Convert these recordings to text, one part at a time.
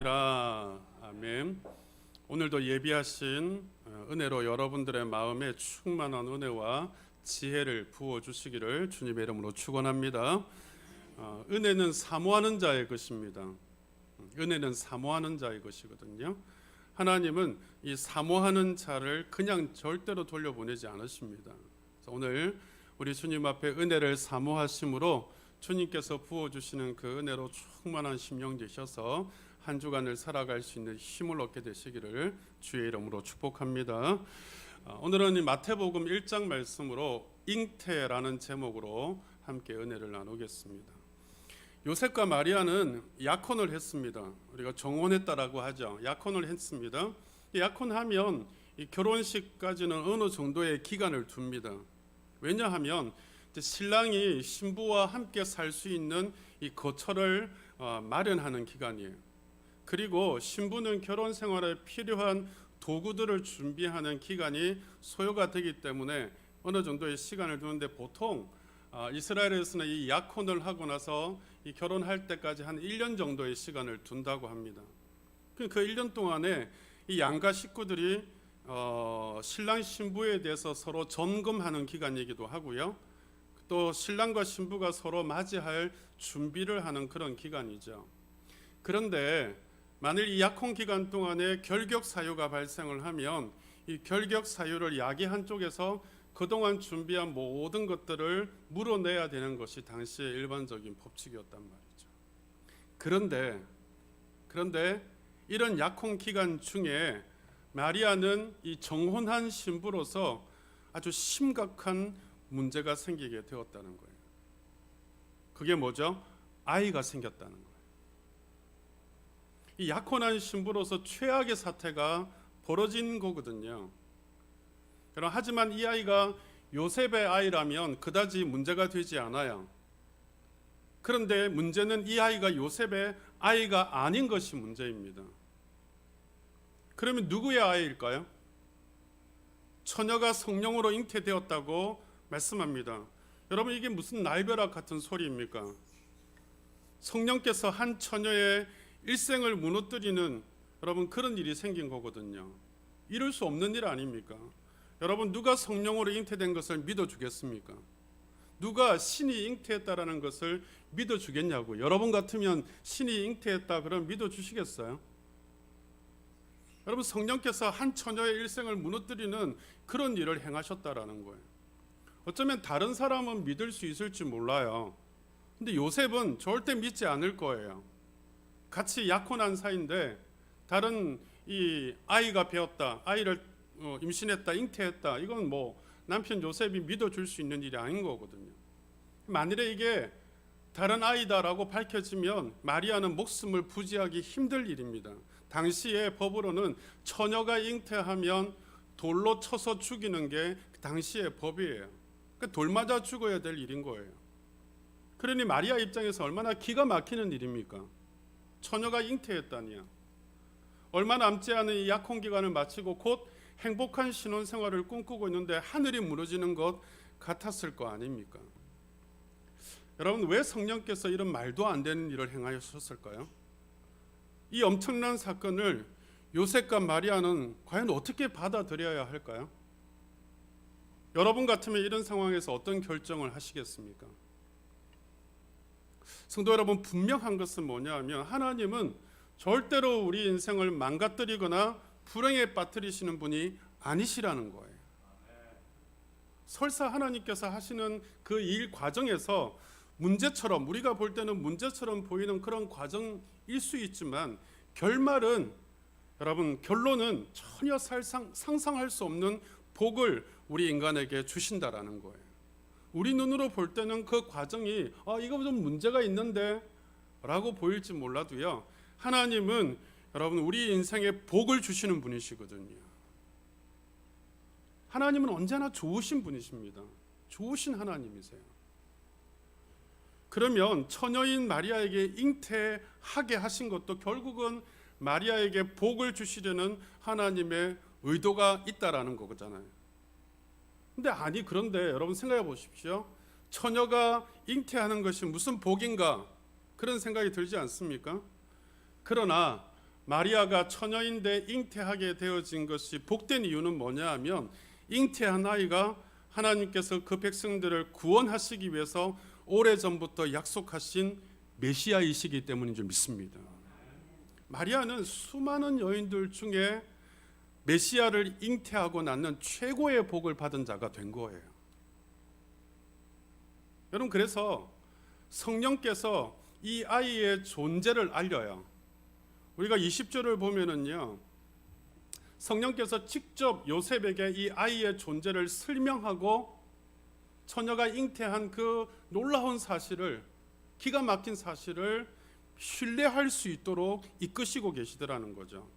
아멘. 오늘도 예비하신 은혜로 여러분들의 마음에 충만한 은혜와 지혜를 부어 주시기를 주님의 이름으로 축원합니다. 은혜는 사모하는 자의 것입니다. 은혜는 사모하는 자의 것이거든요. 하나님은 이 사모하는 자를 그냥 절대로 돌려보내지 않으십니다. 그래서 오늘 우리 주님 앞에 은혜를 사모하심으로 주님께서 부어주시는 그 은혜로 충만한 심령 되셔서 한 주간을 살아갈 수 있는 힘을 얻게 되시기를 주의 이름으로 축복합니다. 오늘은 이 마태복음 1장 말씀으로 잉태라는 제목으로 함께 은혜를 나누겠습니다. 요셉과 마리아는 약혼을 했습니다. 우리가 정혼했다라고 하죠. 약혼을 했습니다. 약혼하면 이 결혼식까지는 어느 정도의 기간을 둡니다. 왜냐하면 신랑이 신부와 함께 살 수 있는 이 거처를 마련하는 기간이에요. 그리고 신부는 결혼 생활에 필요한 도구들을 준비하는 기간이 소요가 되기 때문에 어느 정도의 시간을 두는데 보통 이스라엘에서는 이 약혼을 하고 나서 이 결혼할 때까지 한 1년 정도의 시간을 둔다고 합니다. 그 1년 동안에 이 양가 식구들이 신랑 신부에 대해서 서로 점검하는 기간이기도 하고요. 또 신랑과 신부가 서로 맞이할 준비를 하는 그런 기간이죠. 그런데 만일 이 약혼 기간 동안에 결격 사유가 발생을 하면 이 결격 사유를 야기 한쪽에서 그동안 준비한 모든 것들을 물어내야 되는 것이 당시의 일반적인 법칙이었단 말이죠. 그런데 이런 약혼 기간 중에 마리아는 이 정혼한 신부로서 아주 심각한 문제가 생기게 되었다는 거예요. 그게 뭐죠? 아이가 생겼다는 거예요. 이 약혼한 신부로서 최악의 사태가 벌어진 거거든요. 하지만 이 아이가 요셉의 아이라면 그다지 문제가 되지 않아요. 그런데 문제는 이 아이가 요셉의 아이가 아닌 것이 문제입니다. 그러면 누구의 아이일까요? 처녀가 성령으로 잉태되었다고 말씀합니다. 여러분, 이게 무슨 날벼락 같은 소리입니까? 성령께서 한 처녀의 일생을 무너뜨리는 여러분 그런 일이 생긴 거거든요. 이럴 수 없는 일 아닙니까? 여러분, 누가 성령으로 잉태된 것을 믿어주겠습니까? 누가 신이 잉태했다라는 것을 믿어주겠냐고. 여러분 같으면 신이 잉태했다 그럼 믿어주시겠어요? 여러분, 성령께서 한 처녀의 일생을 무너뜨리는 그런 일을 행하셨다라는 거예요. 어쩌면 다른 사람은 믿을 수 있을지 몰라요. 근데 요셉은 절대 믿지 않을 거예요. 같이 약혼한 사이인데 다른 이 아이가 배웠다, 아이를 임신했다, 잉태했다, 이건 뭐 남편 요셉이 믿어줄 수 있는 일이 아닌 거거든요. 만일에 이게 다른 아이다라고 밝혀지면 마리아는 목숨을 부지하기 힘들 일입니다. 당시의 법으로는 처녀가 잉태하면 돌로 쳐서 죽이는 게 당시의 법이에요. 그러니까 돌 맞아 죽어야 될 일인 거예요. 그러니 마리아 입장에서 얼마나 기가 막히는 일입니까? 처녀가 잉태했다니요. 얼마 남지 않은 이 약혼 기간을 마치고 곧 행복한 신혼생활을 꿈꾸고 있는데 하늘이 무너지는 것 같았을 거 아닙니까? 여러분, 왜 성령께서 이런 말도 안 되는 일을 행하셨을까요? 이 엄청난 사건을 요셉과 마리아는 과연 어떻게 받아들여야 할까요? 여러분 같으면 이런 상황에서 어떤 결정을 하시겠습니까? 성도 여러분, 분명한 것은 뭐냐 하면 하나님은 절대로 우리 인생을 망가뜨리거나 불행에 빠뜨리시는 분이 아니시라는 거예요. 설사 하나님께서 하시는 그 일 과정에서 문제처럼, 우리가 볼 때는 문제처럼 보이는 그런 과정일 수 있지만 결말은, 여러분, 결론은 전혀 상상할 수 없는 복을 우리 인간에게 주신다라는 거예요. 우리 눈으로 볼 때는 그 과정이 이거 좀 문제가 있는데 라고 보일지 몰라도요, 하나님은 여러분 우리 인생에 복을 주시는 분이시거든요. 하나님은 언제나 좋으신 분이십니다. 좋으신 하나님이세요. 그러면 처녀인 마리아에게 잉태하게 하신 것도 결국은 마리아에게 복을 주시려는 하나님의 의도가 있다라는 거잖아요. 그런데 여러분 생각해 보십시오. 처녀가 잉태하는 것이 무슨 복인가, 그런 생각이 들지 않습니까? 그러나 마리아가 처녀인데 잉태하게 되어진 것이 복된 이유는 뭐냐 하면 잉태한 아이가 하나님께서 그 백성들을 구원하시기 위해서 오래전부터 약속하신 메시아이시기 때문인 줄 믿습니다. 마리아는 수많은 여인들 중에 메시아를 잉태하고 낳는 최고의 복을 받은 자가 된 거예요. 여러분, 그래서 성령께서 이 아이의 존재를 알려요. 우리가 20절을 보면은요, 성령께서 직접 요셉에게 이 아이의 존재를 설명하고 처녀가 잉태한 그 놀라운 사실을, 기가 막힌 사실을 신뢰할 수 있도록 이끄시고 계시더라는 거죠.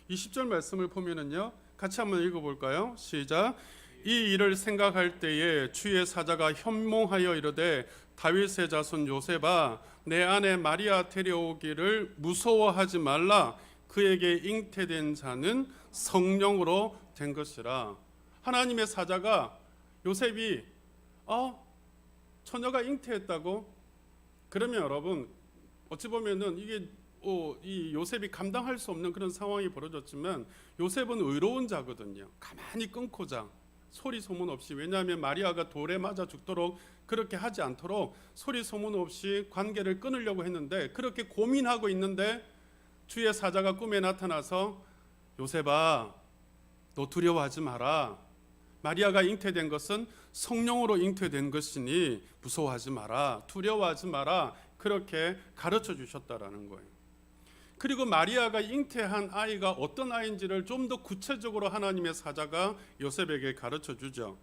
20절 말씀을 보면은요, 같이 한번 읽어볼까요? 시작. 이 일을 생각할 때에 주의 사자가 현몽하여 이르되 다윗의 자손 요셉아, 내 아내 마리아 데려오기를 무서워하지 말라. 그에게 잉태된 자는 성령으로 된 것이라. 하나님의 사자가 요셉이 처녀가 잉태했다고? 그러면 여러분, 어찌 보면은 이게 이 요셉이 감당할 수 없는 그런 상황이 벌어졌지만, 요셉은 의로운 자거든요. 가만히 끊고 자, 소리 소문 없이. 왜냐하면 마리아가 돌에 맞아 죽도록 그렇게 하지 않도록 소리 소문 없이 관계를 끊으려고 했는데, 그렇게 고민하고 있는데 주의 사자가 꿈에 나타나서 요셉아, 너 두려워하지 마라. 마리아가 잉태된 것은 성령으로 잉태된 것이니 무서워하지 마라, 두려워하지 마라, 그렇게 가르쳐 주셨다라는 거예요. 그리고 마리아가 잉태한 아이가 어떤 아이인지를 좀 더 구체적으로 하나님의 사자가 요셉에게 가르쳐 주죠.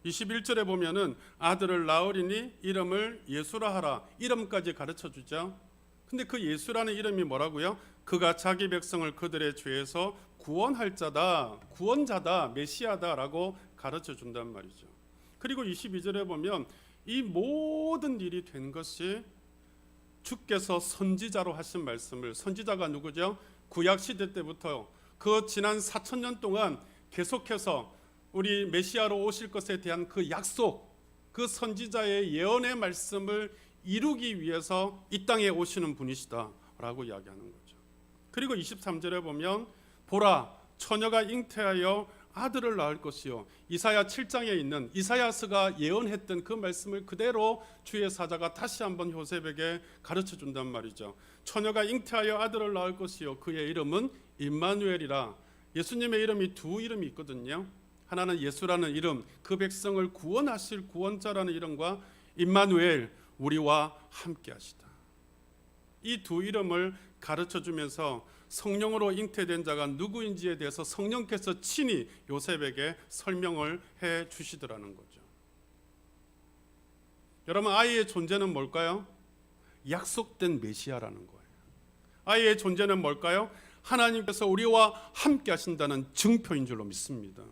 21절에 보면은 아들을 낳으리니 이름을 예수라 하라, 이름까지 가르쳐 주죠. 근데 그 예수라는 이름이 뭐라고요? 그가 자기 백성을 그들의 죄에서 구원할 자다, 구원자다, 메시아다라고 가르쳐 준단 말이죠. 그리고 22절에 보면 이 모든 일이 된 것이 주께서 선지자로 하신 말씀을, 선지자가 누구죠? 구약 시대 때부터 그 지난 4,000년 동안 계속해서 우리 메시아로 오실 것에 대한 그 약속, 그 선지자의 예언의 말씀을 이루기 위해서 이 땅에 오시는 분이시다라고 이야기하는 거죠. 그리고 23절에 보면 보라, 처녀가 잉태하여 아들을 낳을 것이요, 이사야 7장에 있는 이사야스가 예언했던 그 말씀을 그대로 주의 사자가 다시 한번 요셉에게 가르쳐 준단 말이죠. 처녀가 잉태하여 아들을 낳을 것이요, 그의 이름은 임마누엘이라. 예수님의 이름이 두 이름이 있거든요. 하나는 예수라는 이름, 그 백성을 구원하실 구원자라는 이름과 임마누엘, 우리와 함께 하시다. 이 두 이름을 가르쳐 주면서 성령으로 잉태된 자가 누구인지에 대해서 성령께서 친히 요셉에게 설명을 해 주시더라는 거죠. 여러분, 아이의 존재는 뭘까요? 약속된 메시아라는 거예요. 아이의 존재는 뭘까요? 하나님께서 우리와 함께 하신다는 증표인 줄로 믿습니다.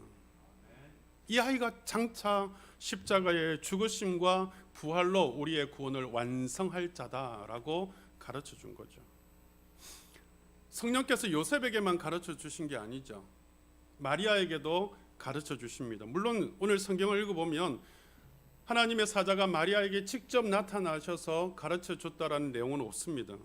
이 아이가 장차 십자가의 죽으심과 부활로 우리의 구원을 완성할 자다라고 가르쳐 준 거죠. 성령께서 요셉에게만 가르쳐 주신 게 아니죠. 마리아에게도 가르쳐 주십니다. 물론 오늘 성경을 읽어보면 하나님의 사자가 마리아에게 직접 나타나셔서 가르쳐 줬다라는 내용은 없습니다.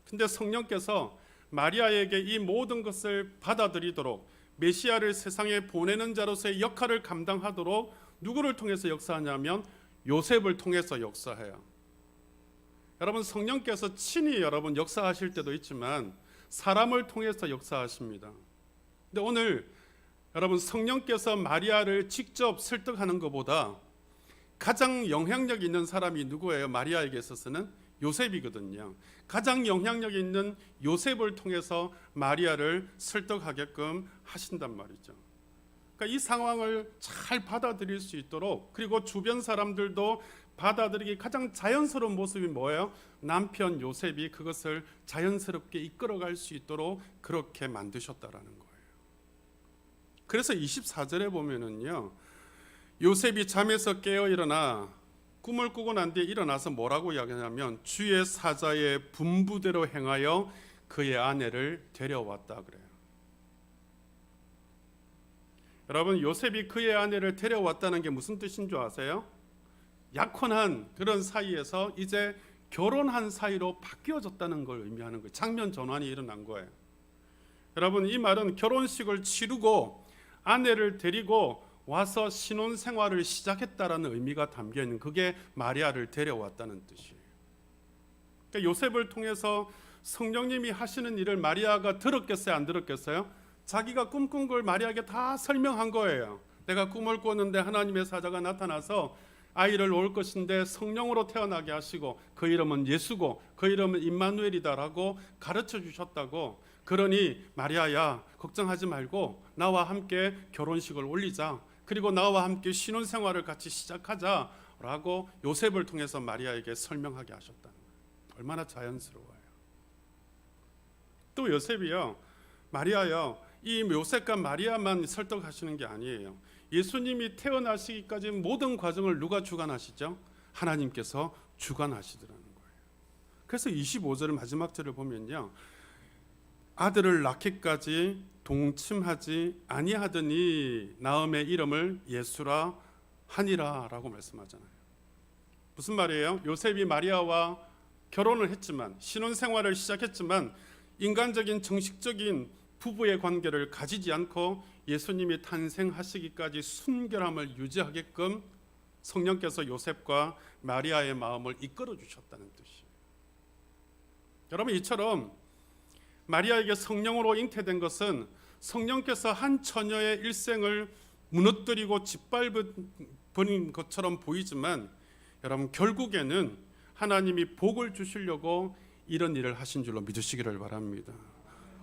근데 성령께서 마리아에게 이 모든 것을 받아들이도록, 메시아를 세상에 보내는 자로서의 역할을 감당하도록 누구를 통해서 역사하냐면 요셉을 통해서 역사해요. 여러분, 성령께서 친히 여러분 역사하실 때도 있지만 사람을 통해서 역사하십니다. 근데 오늘 여러분, 성령께서 마리아를 직접 설득하는 것보다 가장 영향력 있는 사람이 누구예요? 마리아에게 있어서는 요셉이거든요. 가장 영향력 있는 요셉을 통해서 마리아를 설득하게끔 하신단 말이죠. 그러니까 이 상황을 잘 받아들일 수 있도록, 그리고 주변 사람들도 받아들이기 가장 자연스러운 모습이 뭐예요? 남편 요셉이 그것을 자연스럽게 이끌어갈 수 있도록 그렇게 만드셨다라는 거예요. 그래서 24절에 보면은요, 요셉이 잠에서 깨어 일어나 꿈을 꾸고 난 뒤에 일어나서 뭐라고 이야기하냐면 주의 사자의 분부대로 행하여 그의 아내를 데려왔다 그래요. 여러분, 요셉이 그의 아내를 데려왔다는 게 무슨 뜻인 줄 아세요? 약혼한 그런 사이에서 이제 결혼한 사이로 바뀌어졌다는 걸 의미하는 거예요. 장면 전환이 일어난 거예요. 여러분, 이 말은 결혼식을 치르고 아내를 데리고 와서 신혼생활을 시작했다라는 의미가 담겨 있는, 그게 마리아를 데려왔다는 뜻이에요. 그러니까 요셉을 통해서 성령님이 하시는 일을 마리아가 들었겠어요, 안 들었겠어요? 자기가 꿈꾼 걸 마리아에게 다 설명한 거예요. 내가 꿈을 꿨는데 하나님의 사자가 나타나서 아이를 낳을 것인데 성령으로 태어나게 하시고 그 이름은 예수고 그 이름은 임마누엘이다라고 가르쳐 주셨다고. 그러니 마리아야, 걱정하지 말고 나와 함께 결혼식을 올리자, 그리고 나와 함께 신혼생활을 같이 시작하자라고 요셉을 통해서 마리아에게 설명하게 하셨다는 거예요. 얼마나 자연스러워요. 또 요셉이요, 마리아요, 이 요셉과 마리아만 설득하시는 게 아니에요. 예수님이 태어나시기까지 모든 과정을 누가 주관하시죠? 하나님께서 주관하시더라는 거예요. 그래서 25절 마지막 절을 보면요, 아들을 낳기까지 동침하지 아니하더니 나음의 이름을 예수라 하니라라고 말씀하잖아요. 무슨 말이에요? 요셉이 마리아와 결혼을 했지만, 신혼생활을 시작했지만 인간적인 정식적인 부부의 관계를 가지지 않고 예수님이 탄생하시기까지 순결함을 유지하게끔 성령께서 요셉과 마리아의 마음을 이끌어 주셨다는 뜻이에요. 여러분, 이처럼 마리아에게 성령으로 잉태된 것은 성령께서 한 처녀의 일생을 무너뜨리고 짓밟은 것처럼 보이지만, 여러분, 결국에는 하나님이 복을 주시려고 이런 일을 하신 줄로 믿으시기를 바랍니다.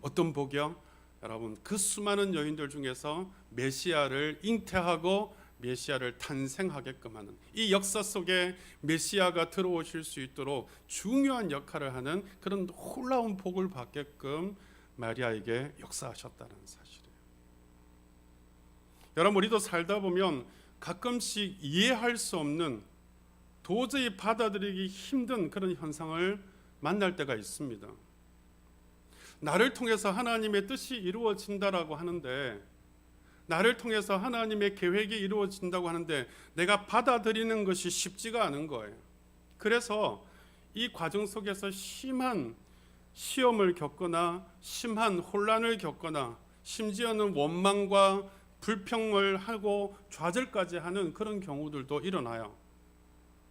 어떤 복이요? 여러분, 그 수많은 여인들 중에서 메시아를 잉태하고 메시아를 탄생하게끔 하는, 이 역사 속에 메시아가 들어오실 수 있도록 중요한 역할을 하는 그런 놀라운 복을 받게끔 마리아에게 역사하셨다는 사실이에요. 여러분, 우리도 살다 보면 가끔씩 이해할 수 없는, 도저히 받아들이기 힘든 그런 현상을 만날 때가 있습니다. 나를 통해서 하나님의 뜻이 이루어진다라고 하는데, 나를 통해서 하나님의 계획이 이루어진다고 하는데 내가 받아들이는 것이 쉽지가 않은 거예요. 그래서 이 과정 속에서 심한 시험을 겪거나 심한 혼란을 겪거나 심지어는 원망과 불평을 하고 좌절까지 하는 그런 경우들도 일어나요.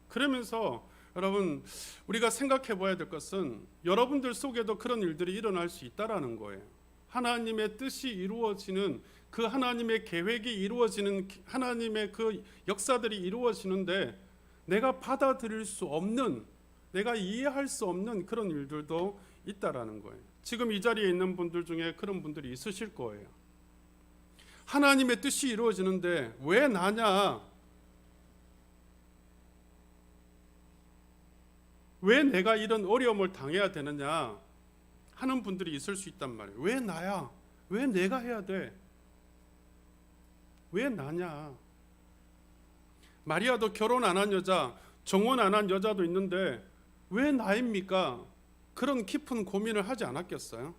그러면서 여러분, 우리가 생각해 봐야 될 것은 여러분들 속에도 그런 일들이 일어날 수 있다라는 거예요. 하나님의 뜻이 이루어지는, 그 하나님의 계획이 이루어지는, 하나님의 그 역사들이 이루어지는데 내가 받아들일 수 없는, 내가 이해할 수 없는 그런 일들도 있다라는 거예요. 지금 이 자리에 있는 분들 중에 그런 분들이 있으실 거예요. 하나님의 뜻이 이루어지는데 왜 나냐? 왜 내가 이런 어려움을 당해야 되느냐 하는 분들이 있을 수 있단 말이에요. 왜 나야? 왜 내가 해야 돼? 왜 나냐? 마리아도 결혼 안 한 여자, 정혼 안 한 여자도 있는데 왜 나입니까? 그런 깊은 고민을 하지 않았겠어요?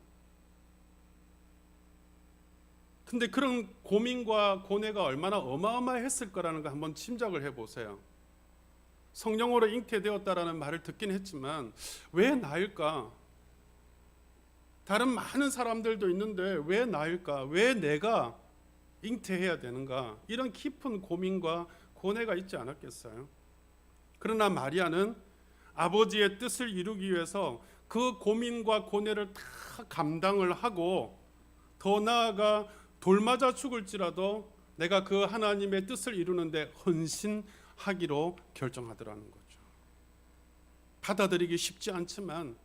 근데 그런 고민과 고뇌가 얼마나 어마어마했을 거라는 거 한번 짐작을 해보세요. 성령으로 잉태되었다라는 말을 듣긴 했지만 왜 나일까? 다른 많은 사람들도 있는데 왜 나일까? 왜 내가 잉태해야 되는가? 이런 깊은 고민과 고뇌가 있지 않았겠어요? 그러나 마리아는 아버지의 뜻을 이루기 위해서 그 고민과 고뇌를 다 감당을 하고, 더 나아가 돌맞아 죽을지라도 내가 그 하나님의 뜻을 이루는데 헌신하기로 결정하더라는 거죠. 받아들이기 쉽지 않지만,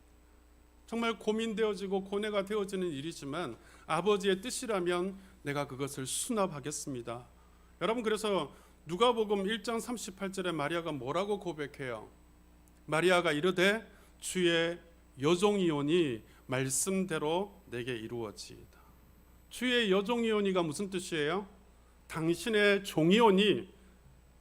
정말 고민되어지고 고뇌가 되어지는 일이지만 아버지의 뜻이라면 내가 그것을 수납하겠습니다. 여러분, 그래서 누가복음 1장 38절에 마리아가 뭐라고 고백해요? 마리아가 이르되 주의 여종이오니 말씀대로 내게 이루어지이다. 주의 여종이오니가 무슨 뜻이에요? 당신의 종이오니,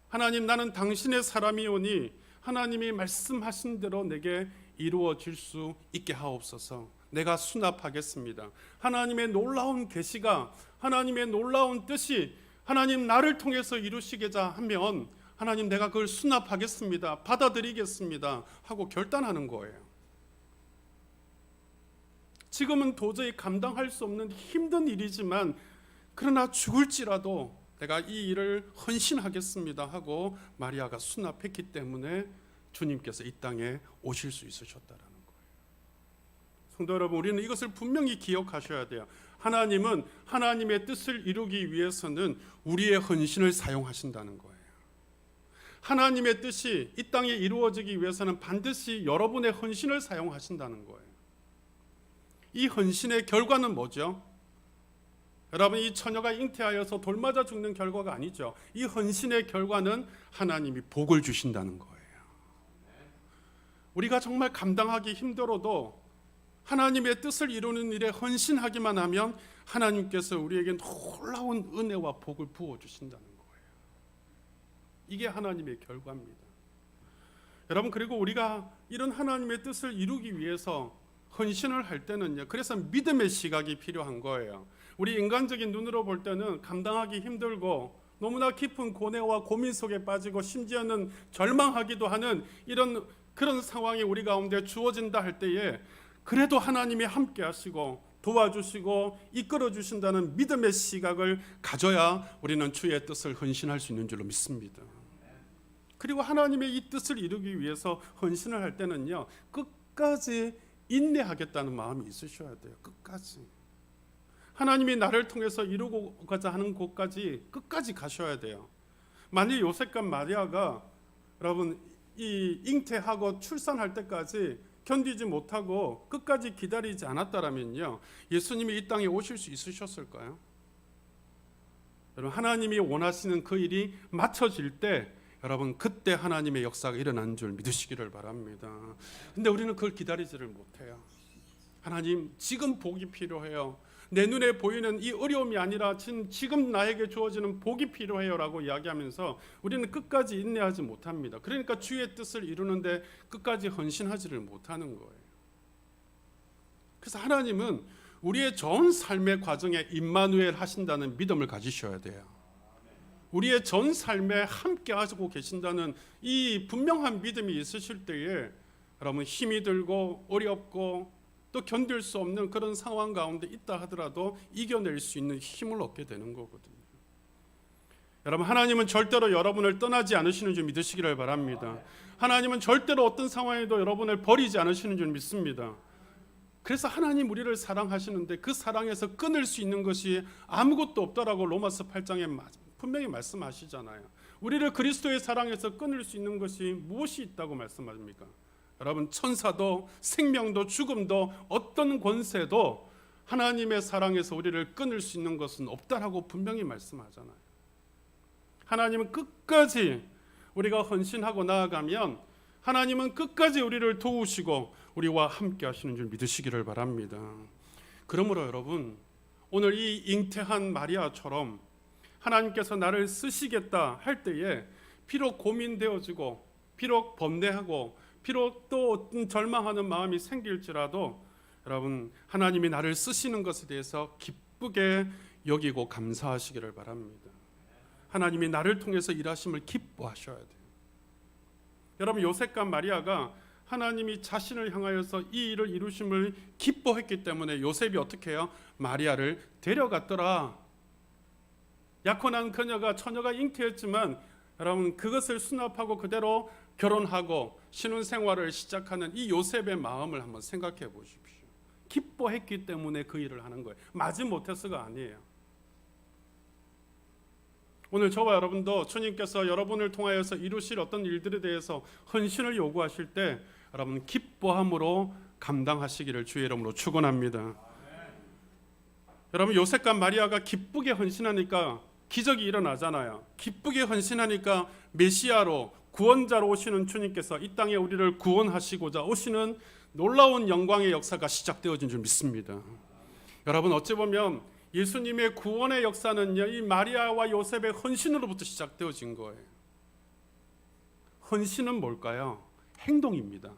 하나님, 나는 당신의 사람이오니 하나님이 말씀하신 대로 내게 이루어질 수 있게 하옵소서. 내가 수납하겠습니다. 하나님의 놀라운 계시가, 하나님의 놀라운 뜻이 하나님 나를 통해서 이루시고자 하면 하나님 내가 그걸 수납하겠습니다. 받아들이겠습니다. 하고 결단하는 거예요. 지금은 도저히 감당할 수 없는 힘든 일이지만 그러나 죽을지라도 내가 이 일을 헌신하겠습니다 하고 마리아가 수납했기 때문에 주님께서 이 땅에 오실 수 있으셨다라는 거예요. 성도 여러분, 우리는 이것을 분명히 기억하셔야 돼요. 하나님은 하나님의 뜻을 이루기 위해서는 우리의 헌신을 사용하신다는 거예요. 하나님의 뜻이 이 땅에 이루어지기 위해서는 반드시 여러분의 헌신을 사용하신다는 거예요. 이 헌신의 결과는 뭐죠? 여러분, 이 처녀가 잉태하여서 돌맞아 죽는 결과가 아니죠. 이 헌신의 결과는 하나님이 복을 주신다는 거예요. 우리가 정말 감당하기 힘들어도 하나님의 뜻을 이루는 일에 헌신하기만 하면 하나님께서 우리에게 놀라운 은혜와 복을 부어주신다는 거예요. 이게 하나님의 결과입니다. 여러분, 그리고 우리가 이런 하나님의 뜻을 이루기 위해서 헌신을 할 때는요, 그래서 믿음의 시각이 필요한 거예요. 우리 인간적인 눈으로 볼 때는 감당하기 힘들고 너무나 깊은 고뇌와 고민 속에 빠지고 심지어는 절망하기도 하는 그런 상황이 우리 가운데 주어진다 할 때에 그래도 하나님이 함께 하시고 도와주시고 이끌어 주신다는 믿음의 시각을 가져야 우리는 주의 뜻을 헌신할 수 있는 줄로 믿습니다. 그리고 하나님의 이 뜻을 이루기 위해서 헌신을 할 때는요, 끝까지 인내하겠다는 마음이 있으셔야 돼요. 끝까지. 하나님이 나를 통해서 이루고자 하는 곳까지 끝까지 가셔야 돼요. 만일 요셉과 마리아가 여러분 이 잉태하고 출산할 때까지 견디지 못하고 끝까지 기다리지 않았다라면요, 예수님이 이 땅에 오실 수 있으셨을까요? 여러분, 하나님이 원하시는 그 일이 맞춰질 때 여러분 그때 하나님의 역사가 일어난 줄 믿으시기를 바랍니다. 근데 우리는 그걸 기다리지를 못해요. 하나님, 지금 복이 필요해요. 내 눈에 보이는 이 어려움이 아니라 지금 나에게 주어지는 복이 필요해요 라고 이야기하면서 우리는 끝까지 인내하지 못합니다. 그러니까 주의 뜻을 이루는데 끝까지 헌신하지를 못하는 거예요. 그래서 하나님은 우리의 전 삶의 과정에 임마누엘 하신다는 믿음을 가지셔야 돼요. 우리의 전 삶에 함께 하시고 계신다는 이 분명한 믿음이 있으실 때에 여러분 힘이 들고 어렵고 또 견딜 수 없는 그런 상황 가운데 있다 하더라도 이겨낼 수 있는 힘을 얻게 되는 거거든요. 여러분, 하나님은 절대로 여러분을 떠나지 않으시는 줄 믿으시기를 바랍니다. 하나님은 절대로 어떤 상황에도 여러분을 버리지 않으시는 줄 믿습니다. 그래서 하나님 우리를 사랑하시는데 그 사랑에서 끊을 수 있는 것이 아무것도 없다라고 로마서 8장에 분명히 말씀하시잖아요. 우리를 그리스도의 사랑에서 끊을 수 있는 것이 무엇이 있다고 말씀하십니까? 여러분, 천사도 생명도 죽음도 어떤 권세도 하나님의 사랑에서 우리를 끊을 수 있는 것은 없다라고 분명히 말씀하잖아요. 하나님은 끝까지 우리가 헌신하고 나아가면 하나님은 끝까지 우리를 도우시고 우리와 함께 하시는 줄 믿으시기를 바랍니다. 그러므로 여러분, 오늘 이 잉태한 마리아처럼 하나님께서 나를 쓰시겠다 할 때에 비록 고민되어지고 비록 번뇌하고 비록 또 어떤 절망하는 마음이 생길지라도 여러분, 하나님이 나를 쓰시는 것에 대해서 기쁘게 여기고 감사하시기를 바랍니다. 하나님이 나를 통해서 일하심을 기뻐하셔야 돼요. 여러분, 요셉과 마리아가 하나님이 자신을 향하여서 이 일을 이루심을 기뻐했기 때문에 요셉이 어떻게 해요? 마리아를 데려갔더라. 약혼한 처녀가 잉태했지만 여러분 그것을 수납하고 그대로 결혼하고 신혼생활을 시작하는 이 요셉의 마음을 한번 생각해 보십시오. 기뻐했기 때문에 그 일을 하는 거예요. 마지못해서가 아니에요. 오늘 저와 여러분도 주님께서 여러분을 통하여서 이루실 어떤 일들에 대해서 헌신을 요구하실 때 여러분 기뻐함으로 감당하시기를 주의 이름으로 축원합니다. 여러분, 요셉과 마리아가 기쁘게 헌신하니까 기적이 일어나잖아요. 기쁘게 헌신하니까 메시아로 구원자로 오시는 주님께서 이 땅에 우리를 구원하시고자 오시는 놀라운 영광의 역사가 시작되어진 줄 믿습니다. 여러분, 어찌 보면 예수님의 구원의 역사는요, 이 마리아와 요셉의 헌신으로부터 시작되어진 거예요. 헌신은 뭘까요? 행동입니다.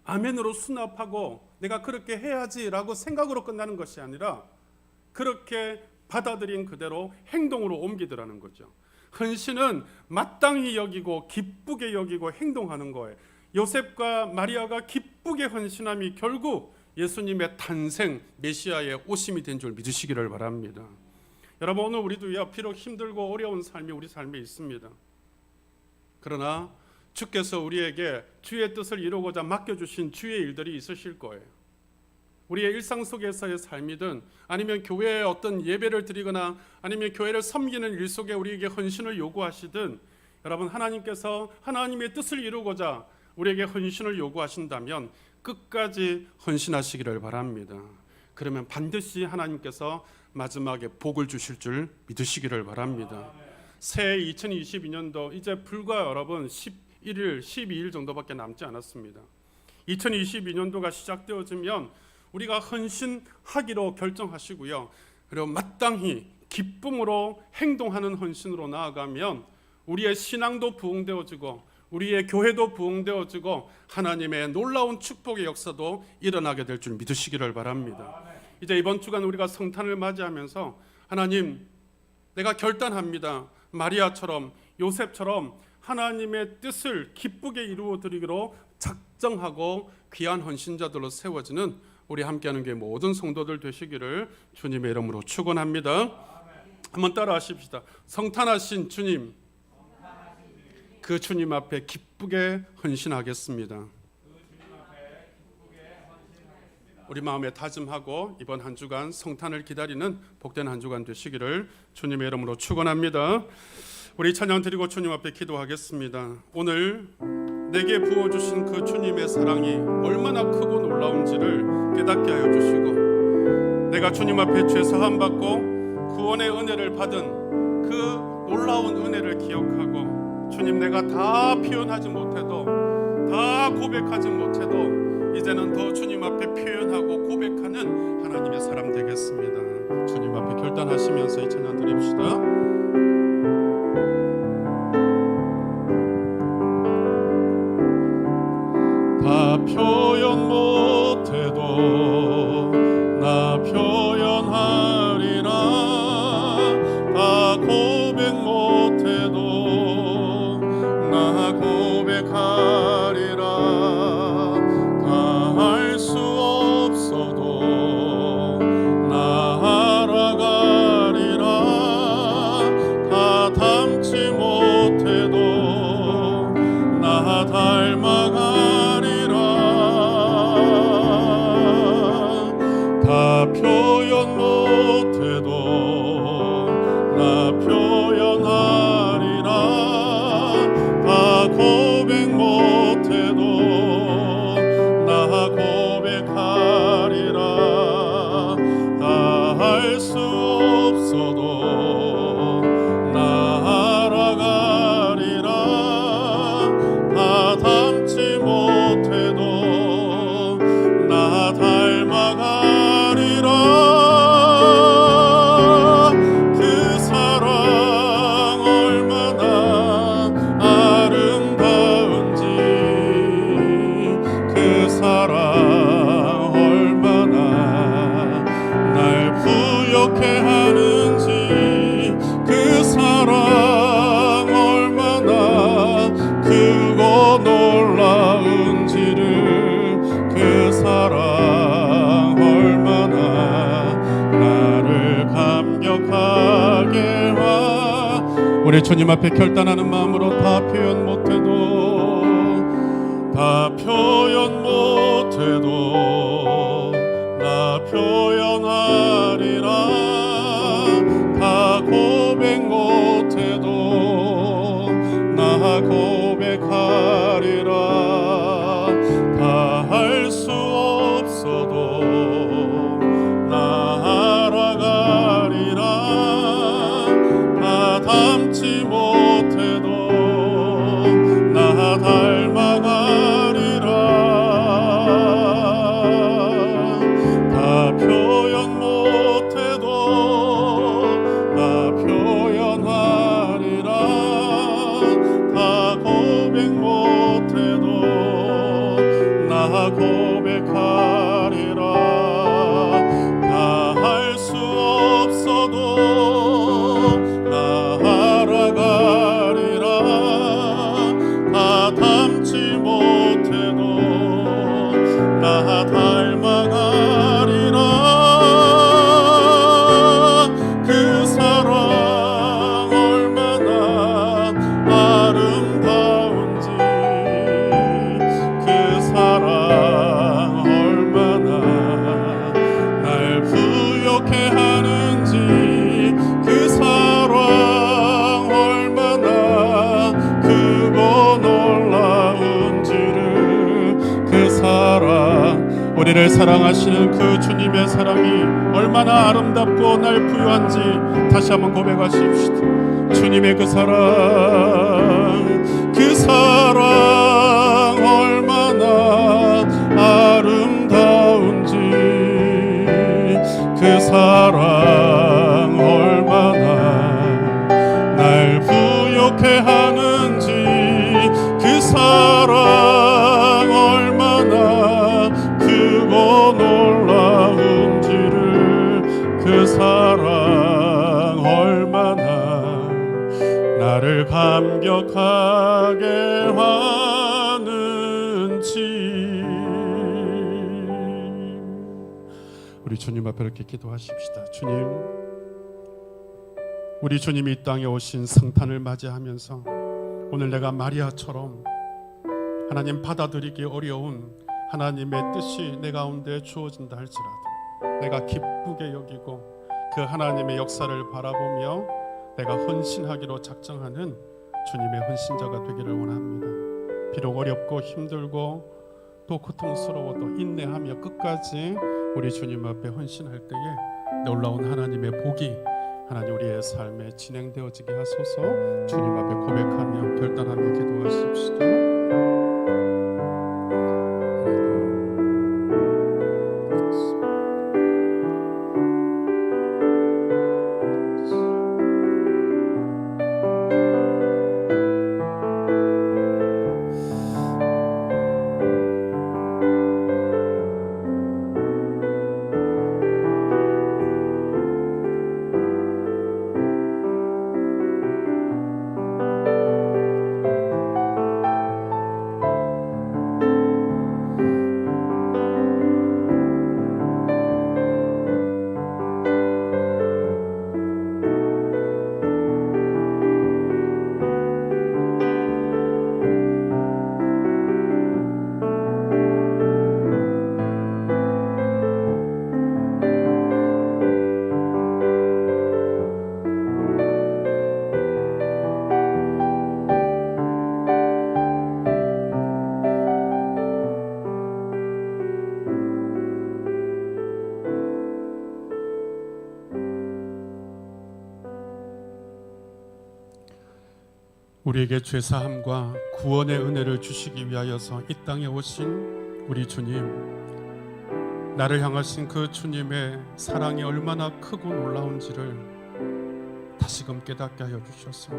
아멘으로 수납하고 내가 그렇게 해야지라고 생각으로 끝나는 것이 아니라 그렇게 받아들인 그대로 행동으로 옮기더라는 거죠. 헌신은 마땅히 여기고 기쁘게 여기고 행동하는 거예요. 요셉과 마리아가 기쁘게 헌신함이 결국 예수님의 탄생, 메시아의 오심이 된 줄 믿으시기를 바랍니다. 여러분, 오늘 우리도 비록 힘들고 어려운 삶이 우리 삶에 있습니다. 그러나 주께서 우리에게 주의 뜻을 이루고자 맡겨주신 주의 일들이 있으실 거예요. 우리의 일상 속에서의 삶이든 아니면 교회에 어떤 예배를 드리거나 아니면 교회를 섬기는 일 속에 우리에게 헌신을 요구하시든, 여러분, 하나님께서 하나님의 뜻을 이루고자 우리에게 헌신을 요구하신다면 끝까지 헌신하시기를 바랍니다. 그러면 반드시 하나님께서 마지막에 복을 주실 줄 믿으시기를 바랍니다. 새해 2022년도 이제 불과 여러분 11일, 12일 정도밖에 남지 않았습니다. 2022년도가 시작되어지면 우리가 헌신하기로 결정하시고요, 그리고 마땅히 기쁨으로 행동하는 헌신으로 나아가면 우리의 신앙도 부흥되어지고 우리의 교회도 부흥되어지고 하나님의 놀라운 축복의 역사도 일어나게 될 줄 믿으시기를 바랍니다. 이제 이번 주간 우리가 성탄을 맞이하면서 하나님, 내가 결단합니다. 마리아처럼 요셉처럼 하나님의 뜻을 기쁘게 이루어드리기로 작정하고 귀한 헌신자들로 세워지는 우리 함께하는 교회 모든 성도들 되시기를 주님의 이름으로 축원합니다. 한번 따라 하십시다. 성탄하신 주님, 그 주님 앞에 기쁘게 헌신하겠습니다. 우리 마음에 다짐하고 이번 한 주간 성탄을 기다리는 복된 한 주간 되시기를 주님의 이름으로 축원합니다. 우리 찬양 드리고 주님 앞에 기도하겠습니다. 오늘 내게 부어주신 그 주님의 사랑이 얼마나 크고 놀라운지를 깨닫게 하여 주시고, 내가 주님 앞에 죄 사함 받고 구원의 은혜를 받은 그 놀라운 은혜를 기억하고, 주님, 내가 다 표현하지 못해도, 다 고백하지 못해도 이제는 더 주님 앞에 표현하고 고백하는 하나님의 사람 되겠습니다. 주님 앞에 결단하시면서 이 찬양 드립시다. 다 표현 못해도 나 표현하리라. 다 고백 못해도 나 고백하리라. 다 할 수 없어도 나 알아가리라. 다 닮지 못해도 나 닮아가리라. 다 표현 못해도 나 표현하리라. 다 고백 못해도 나 고백하리라. 다 할 수 없어도 나 알아가리라. 다 닮지 못해도 나 닮아가리라. 그 사랑 얼마나 아름다운지, 그 사랑 얼마나 날 부욕해 하는지, 그 사랑 얼마나 크고 놀라운지를, 그 사랑 얼마나 나를 감격하게 하. 우리 주님 앞에 결단하는 마음으로 다 표현 못해도, 다 표현 못해도 나 표현하리라. 다 고백 못해도 나 고백하리라. 다 할 수 없어도 나 알아가리라. 다 닮지 못해도 나 닮아가리라. 다 표현 못해도 나 우리를 사랑하시는 그 주님의 사랑이 얼마나 아름답고 날 부유한지 다시 한번 고백하십시다. 주님의 그 사랑 얼마나 아름다운지, 그 사랑 얼마나 날 부욕해 하는지, 그 사랑 얼마나 크고 놀라운지를, 그 사랑 얼마나 나를 감격하게 하는지. 우리 주님 앞에 이렇게 기도하십시다. 주님, 우리 주님이 이 땅에 오신 성탄을 맞이하면서 오늘 내가 마리아처럼 하나님 받아들이기 어려운 하나님의 뜻이 내 가운데 주어진다 할지라도 내가 기쁘게 여기고 그 하나님의 역사를 바라보며 내가 헌신하기로 작정하는 주님의 헌신자가 되기를 원합니다. 비록 어렵고 힘들고 또 고통스러워도 인내하며 끝까지 우리 주님 앞에 헌신할 때에 놀라운 하나님의 복이 하나님 우리의 삶에 진행되어지게 하소서. 주님 앞에 고백하며 결단하며 기도하십시다. 우리에게 죄사함과 구원의 은혜를 주시기 위하여서 이 땅에 오신 우리 주님, 나를 향하신 그 주님의 사랑이 얼마나 크고 놀라운지를 다시금 깨닫게 하여 주셔서,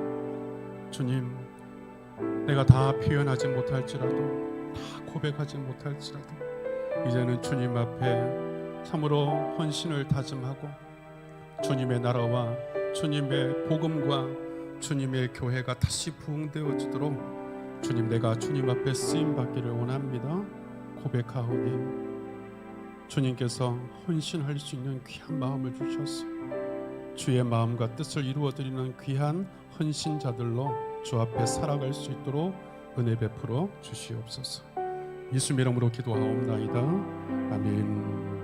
주님, 내가 다 표현하지 못할지라도, 다 고백하지 못할지라도 이제는 주님 앞에 참으로 헌신을 다짐하고 주님의 나라와 주님의 복음과 주님의 교회가 다시 부흥되어지도록 주님, 내가 주님 앞에 쓰임받기를 원합니다. 고백하오니 주님께서 헌신할 수 있는 귀한 마음을 주셔서 주의 마음과 뜻을 이루어드리는 귀한 헌신자들로 주 앞에 살아갈 수 있도록 은혜 베풀어 주시옵소서. 예수 이름으로 기도하옵나이다. 아멘.